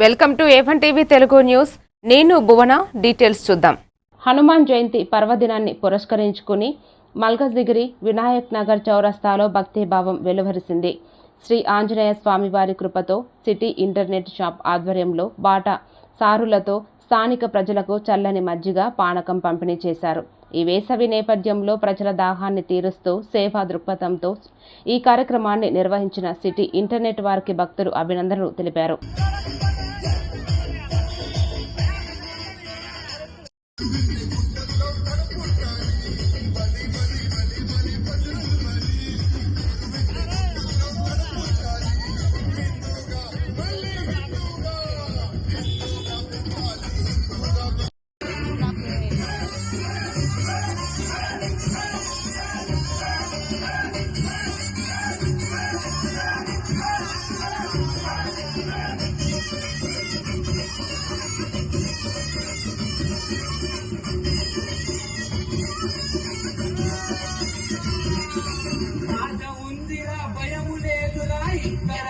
Welcome to A1 TV Telugu news. నేను భువన. Details చూద్దాం. హనుమాన్ జయంతి పర్వదినాన్ని పురస్కరించుకుని మల్కజ్గిరి వినాయక్ నగర్ చౌరస్తాలో భక్తిభావం వెలువరిసింది. శ్రీ ఆంజనేయ స్వామివారి కృపతో సిటీ ఇంటర్నెట్ షాప్ ఆధ్వర్యంలో బాటా సారులతో స్థానిక ప్రజలకు చల్లని మజ్జిగ, పానకం పంపిణీ చేశారు. ఈ వేసవి నేపథ్యంలో ప్రజల దాహాన్ని తీరుస్తూ సేవా దృక్పథంతో ఈ కార్యక్రమాన్ని నిర్వహించిన సిటీ ఇంటర్నెట్ వారికి భక్తులు అభినందనలు తెలిపారు. భయము లేదురా ఇక్కడ